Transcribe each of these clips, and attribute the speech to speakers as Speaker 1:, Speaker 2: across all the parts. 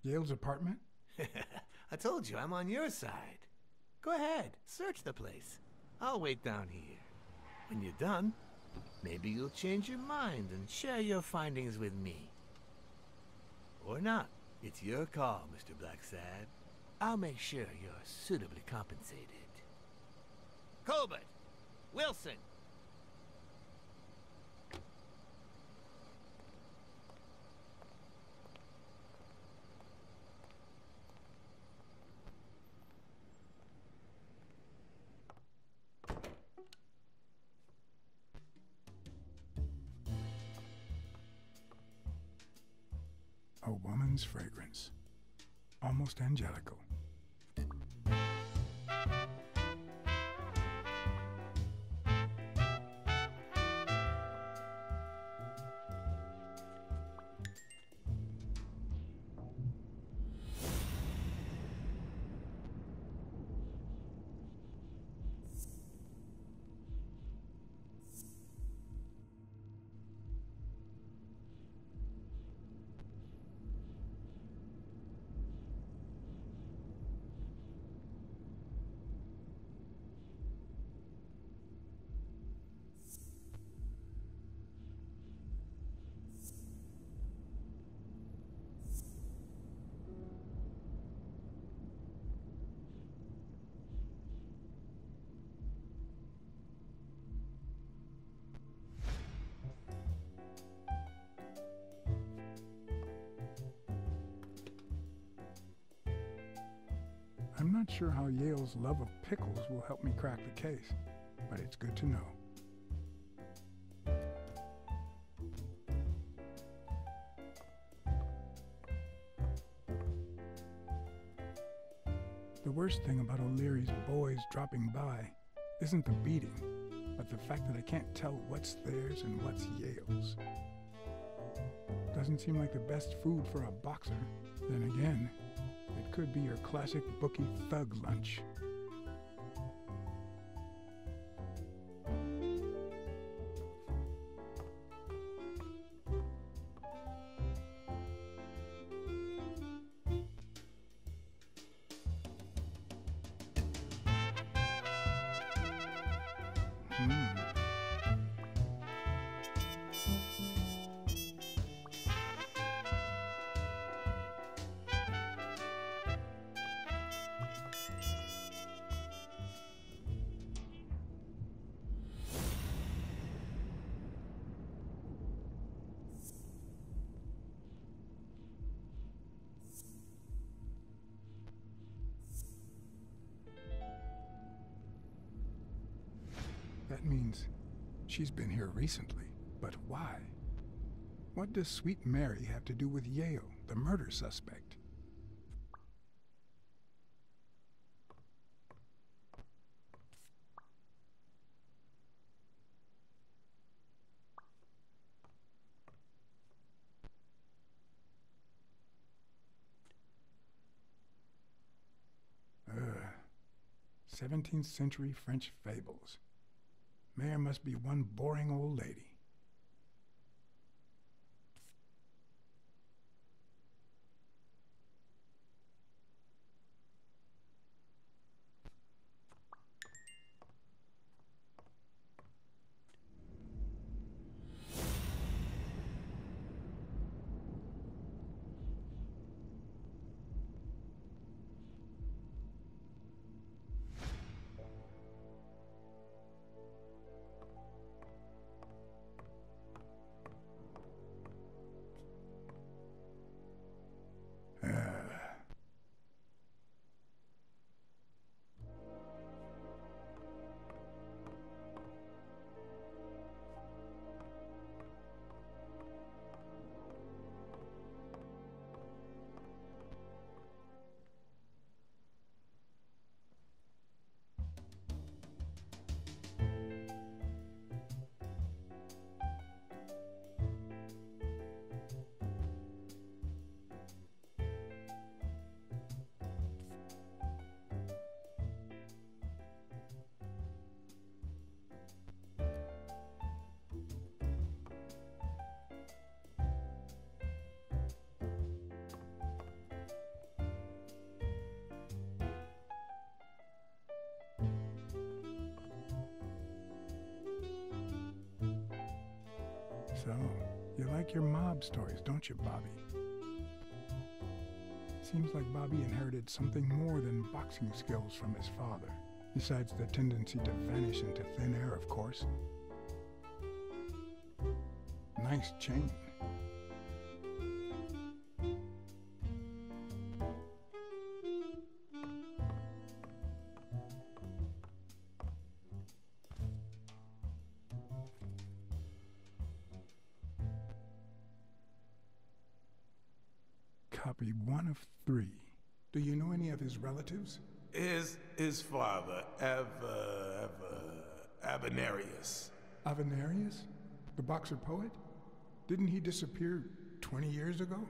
Speaker 1: Yale's apartment?
Speaker 2: I told you, I'm on your side. Go ahead, search the place. I'll wait down here. When you're done, maybe you'll change your mind and share your findings with me. Or not. It's your call, Mr. Blacksad. I'll make sure you're suitably compensated. Colbert! Wilson!
Speaker 1: A woman's fragrance. Almost angelical. I'm not sure how Yale's love of pickles will help me crack the case, but it's good to know. The worst thing about O'Leary's boys dropping by isn't the beating, but the fact that I can't tell what's theirs and what's Yale's. Doesn't seem like the best food for a boxer. Then again, it could be your classic bookie thug lunch. That means she's been here recently. But why? What does Sweet Mary have to do with Yale, the murder suspect? Ugh. 17th century French fables. Mare must be one boring old lady. So, you like your mob stories, don't you, Bobby? Seems like Bobby inherited something more than boxing skills from his father, besides the tendency to vanish into thin air, of course. Nice chain. Copy 1 of 3. Do you know any of his relatives?
Speaker 3: His father, Avenarius.
Speaker 1: Avenarius? The boxer poet? Didn't he disappear 20 years ago?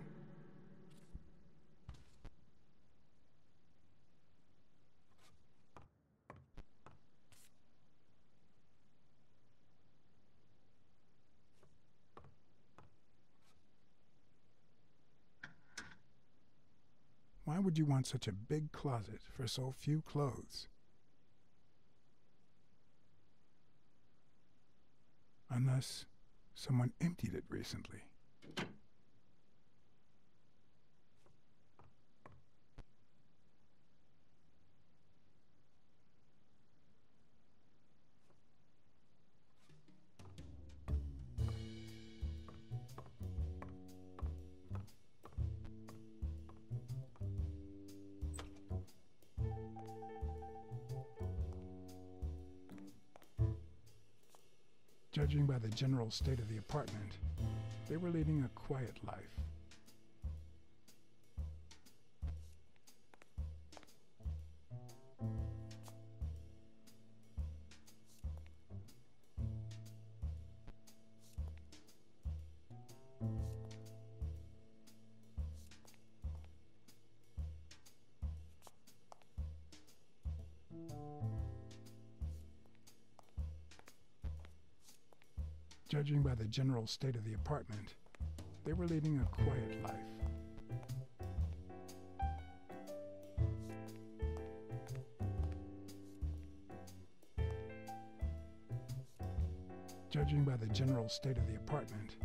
Speaker 1: Why would you want such a big closet for so few clothes? Unless someone emptied it recently. Judging by the general state of the apartment, they were leading a quiet life. Judging by the general state of the apartment, they were leading a quiet life. Judging by the general state of the apartment,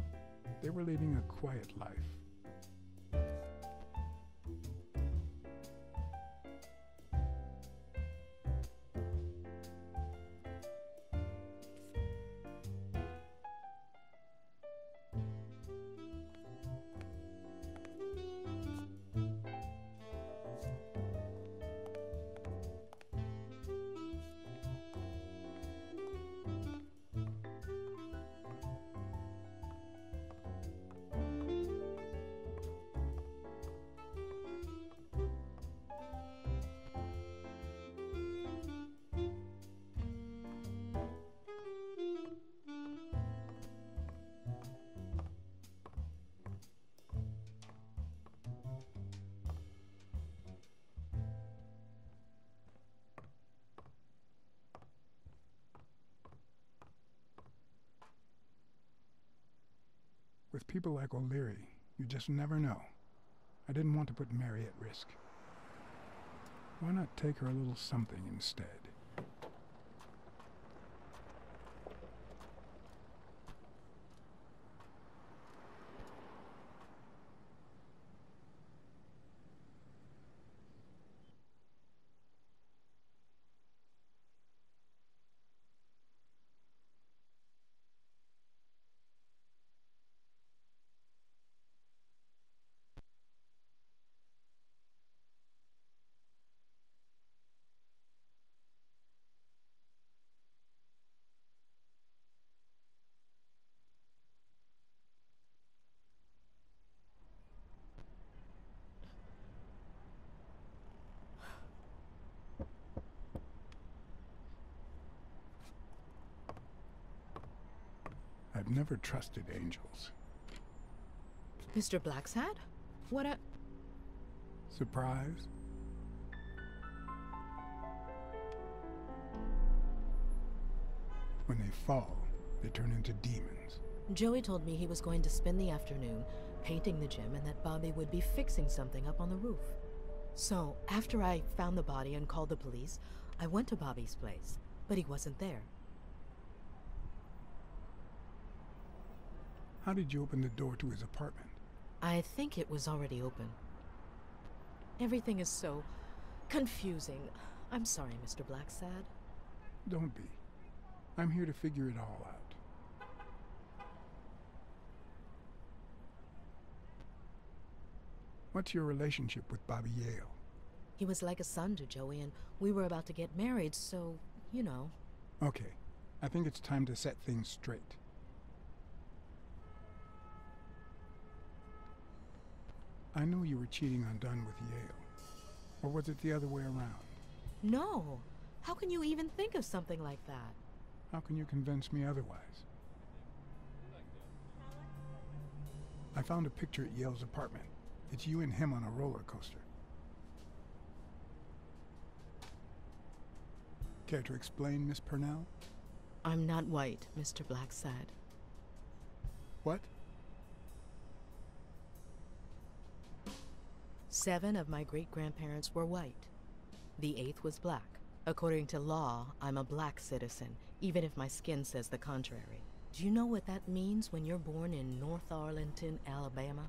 Speaker 1: they were leading a quiet life. With people like O'Leary, you just never know. I didn't want to put Mary at risk. Why not take her a little something instead? I've never trusted angels.
Speaker 4: Mr. Blacksad? What a...
Speaker 1: Surprise? When they fall, they turn into demons.
Speaker 4: Joey told me he was going to spend the afternoon painting the gym and that Bobby would be fixing something up on the roof. So, after I found the body and called the police, I went to Bobby's place, but he wasn't there.
Speaker 1: How did you open the door to his apartment?
Speaker 4: I think it was already open. Everything is so confusing. I'm sorry, Mr. Blacksad.
Speaker 1: Don't be. I'm here to figure it all out. What's your relationship with Bobby Yale?
Speaker 4: He was like a son to Joey, and we were about to get married, so, you know.
Speaker 1: Okay, I think it's time to set things straight. I know you were cheating on Dunn with Yale. Or was it the other way around?
Speaker 4: No. How can you even think of something like that?
Speaker 1: How can you convince me otherwise? I found a picture at Yale's apartment. It's you and him on a roller coaster. Care to explain, Miss Purnell?
Speaker 4: I'm not white, Mr. Blacksad.
Speaker 1: What?
Speaker 4: 7 of my great-grandparents were white. The 8th was black. According to law, I'm a black citizen, even if my skin says the contrary. Do you know what that means when you're born in North Arlington, Alabama?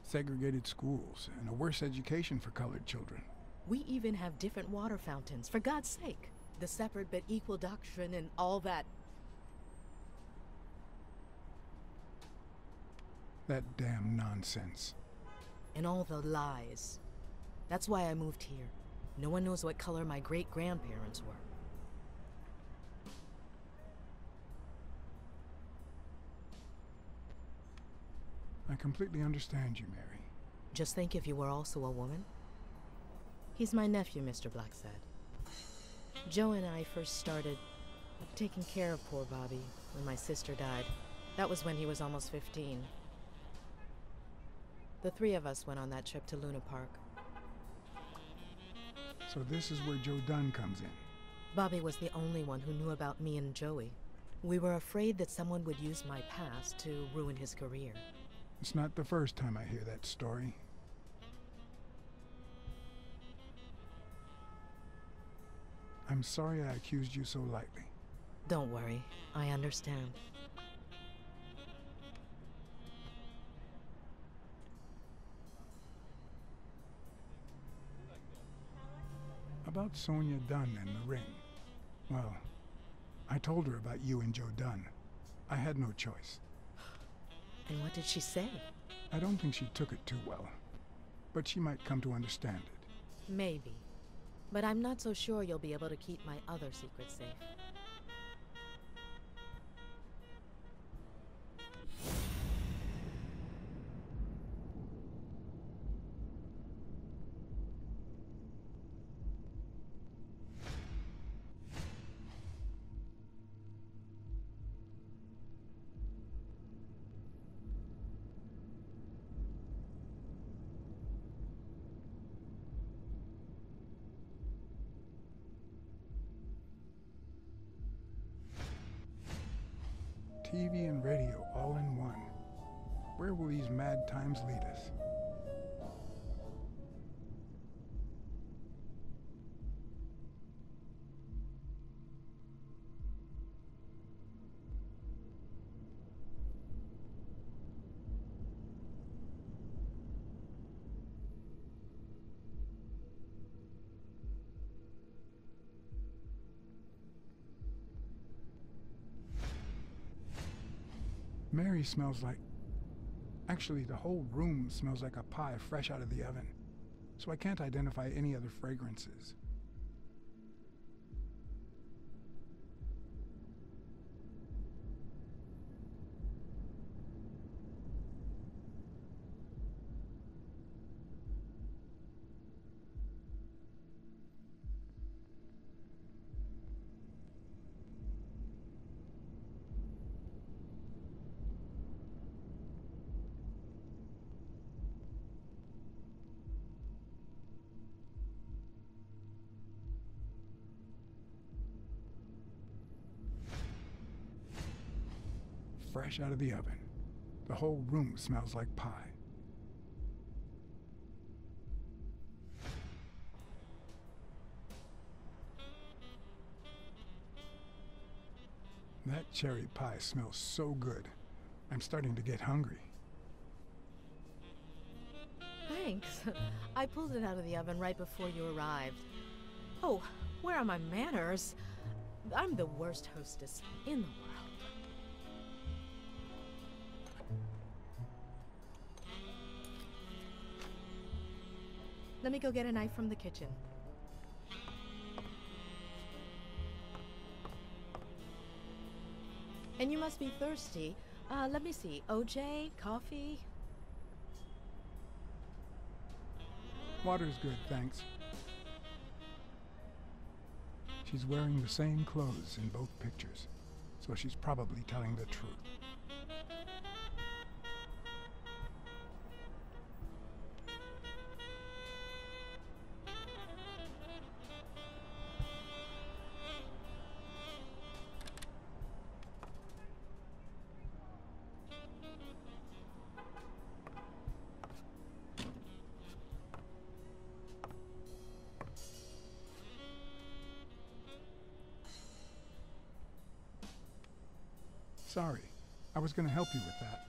Speaker 1: Segregated schools and a worse education for colored children.
Speaker 4: We even have different water fountains, for God's sake. The separate but equal doctrine and all that.
Speaker 1: That damn nonsense.
Speaker 4: And all the lies. That's why I moved here. No one knows what color my great-grandparents were.
Speaker 1: I completely understand you, Mary.
Speaker 4: Just think if you were also a woman. He's my nephew, Mr. Blacksad. Joe and I first started taking care of poor Bobby when my sister died. That was when he was almost 15. The 3 of us went on that trip to Luna Park.
Speaker 1: So this is where Joe Dunn comes in.
Speaker 4: Bobby was the only one who knew about me and Joey. We were afraid that someone would use my past to ruin his career.
Speaker 1: It's not the first time I hear that story. I'm sorry I accused you so lightly.
Speaker 4: Don't worry, I understand.
Speaker 1: About Sonia Dunn and the ring. Well, I told her about you and Joe Dunn. I had no choice.
Speaker 4: And what did she say?
Speaker 1: I don't think she took it too well, but she might come to understand it.
Speaker 4: Maybe. But I'm not so sure you'll be able to keep my other secrets safe.
Speaker 1: TV and radio all in one. Where will these mad times lead us? Mary smells like... Actually, the whole room smells like a pie fresh out of the oven, so I can't identify any other fragrances. Fresh out of the oven. The whole room smells like pie. That cherry pie smells so good. I'm starting to get hungry.
Speaker 4: Thanks. I pulled it out of the oven right before you arrived. Oh, where are my manners? I'm the worst hostess in the world. Let me go get a knife from the kitchen. And you must be thirsty. Let me see. OJ? Coffee?
Speaker 1: Water's good, thanks. She's wearing the same clothes in both pictures, so she's probably telling the truth. Sorry, I was going to help you with that.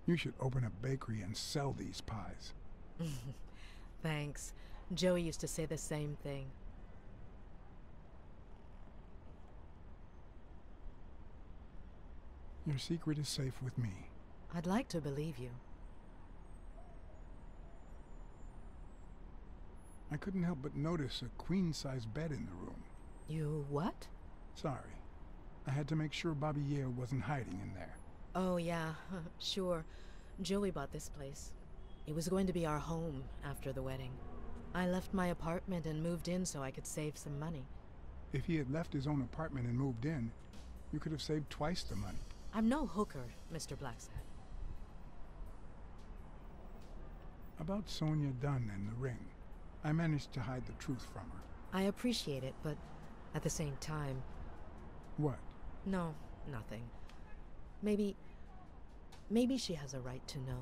Speaker 1: You should open a bakery and sell these pies.
Speaker 4: Thanks. Joey used to say the same thing.
Speaker 1: Your secret is safe with me.
Speaker 4: I'd like to believe you.
Speaker 1: I couldn't help but notice a queen-size bed in the room.
Speaker 4: You what?
Speaker 1: Sorry. I had to make sure Bobby Yale wasn't hiding in there.
Speaker 4: Oh, yeah, sure. Joey bought this place. It was going to be our home after the wedding. I left my apartment and moved in so I could save some money.
Speaker 1: If he had left his own apartment and moved in, you could have saved twice the money.
Speaker 4: I'm no hooker, Mr. Blacksad.
Speaker 1: About Sonia Dunn and the ring, I managed to hide the truth from her.
Speaker 4: I appreciate it, but at the same time...
Speaker 1: What?
Speaker 4: No, nothing. Maybe she has a right to know.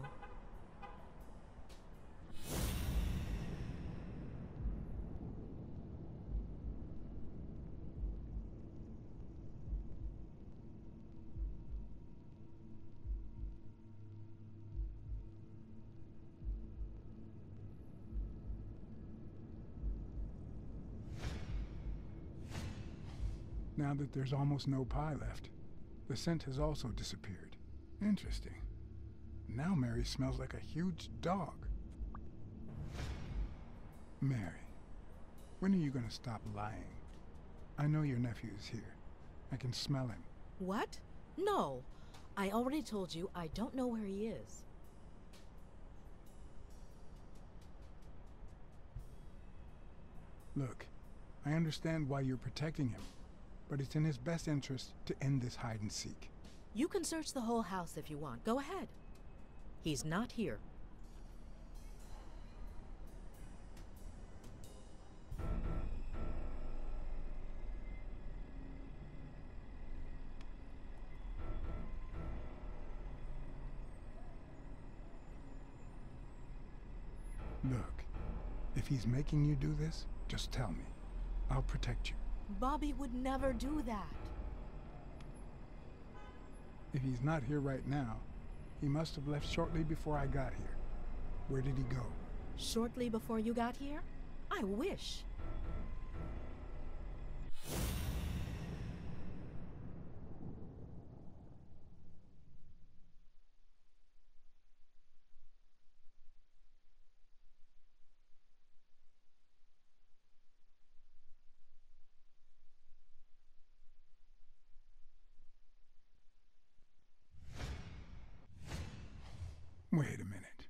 Speaker 1: Now that there's almost no pie left, the scent has also disappeared. Interesting. Now Mary smells like a huge dog. Mary, when are you going to stop lying? I know your nephew is here. I can smell him.
Speaker 4: What? No. I already told you I don't know where he is.
Speaker 1: Look, I understand why you're protecting him, but it's in his best interest to end this hide and seek.
Speaker 4: You can search the whole house if you want. Go ahead. He's not here.
Speaker 1: Look, if he's making you do this, just tell me. I'll protect you.
Speaker 4: Bobby would never do that.
Speaker 1: If he's not here right now, he must have left shortly before I got here. Where did he go?
Speaker 4: Shortly before you got here? I wish.
Speaker 1: Wait a minute.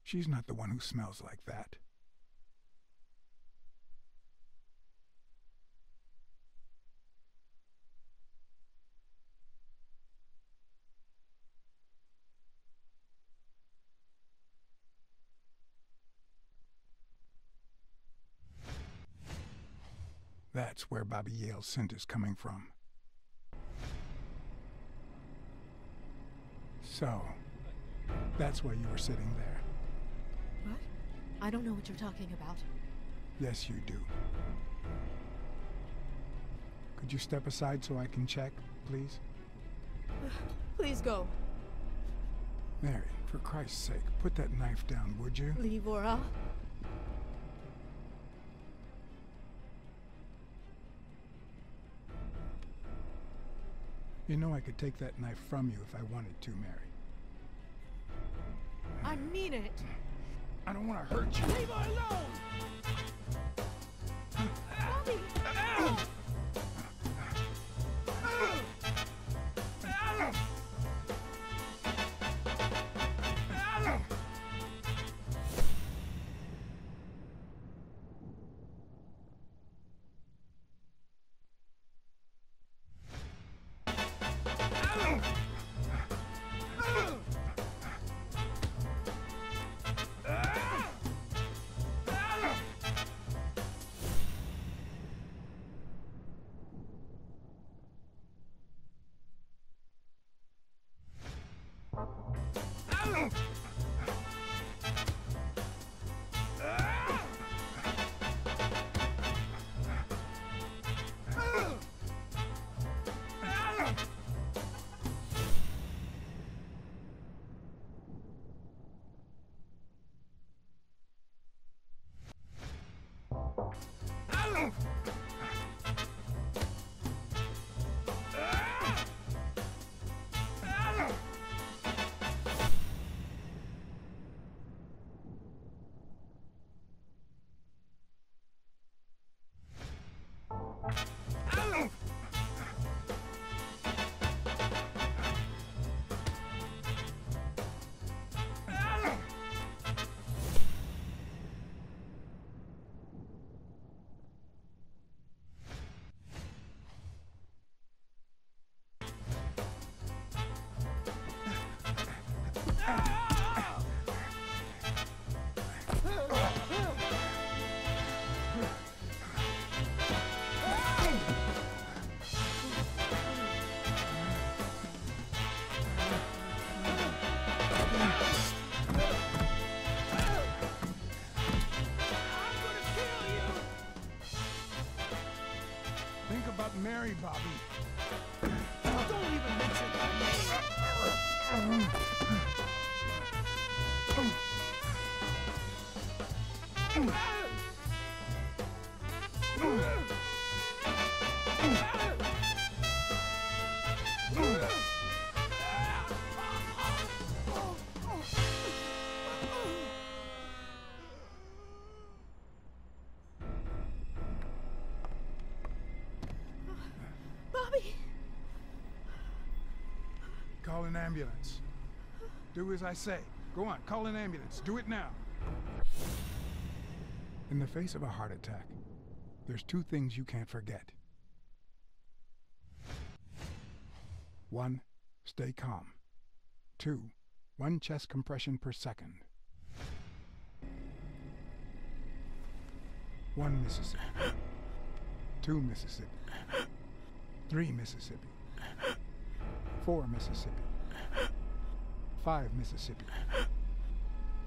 Speaker 1: She's not the one who smells like that. That's where Bobby Yale's scent is coming from. So, that's why you were sitting there.
Speaker 4: What? I don't know what you're talking about.
Speaker 1: Yes, you do. Could you step aside so I can check, please?
Speaker 4: Please go.
Speaker 1: Mary, for Christ's sake, put that knife down, would you?
Speaker 4: Leivora.
Speaker 1: You know I could take that knife from you if I wanted to, Mary.
Speaker 4: I mean it.
Speaker 1: I don't want to hurt you.
Speaker 4: Leave her alone! Bobby!
Speaker 1: Think about Mary, Bobby.
Speaker 2: Don't even mention her name.
Speaker 4: Bobby!
Speaker 1: Call an ambulance. Do as I say. Go on, call an ambulance. Do it now. In the face of a heart attack, there's two things you can't forget. 1, stay calm. 2, 1 chest compression per second. 1 Mississippi. 2 Mississippi. 3 Mississippi. 4 Mississippi. 5 Mississippi.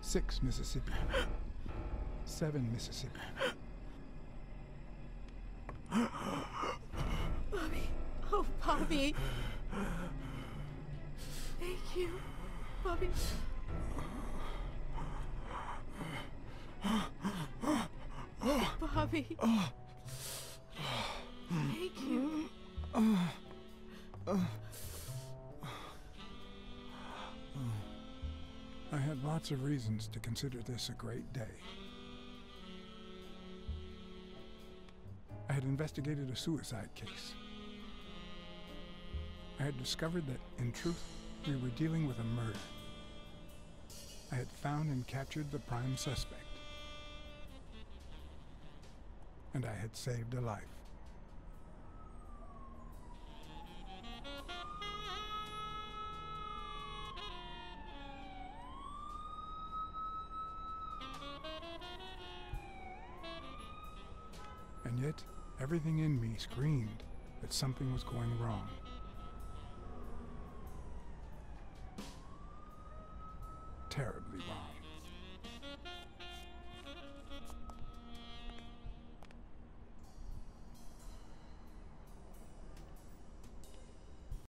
Speaker 1: 6 Mississippi. 7 Mississippi.
Speaker 4: Bobby. Oh, Bobby. Thank you, Bobby. Bobby. Thank you.
Speaker 1: I had lots of reasons to consider this a great day. I had investigated a suicide case. I had discovered that, in truth, we were dealing with a murder. I had found and captured the prime suspect. And I had saved a life. And yet, everything in me screamed that something was going wrong. Terribly wrong.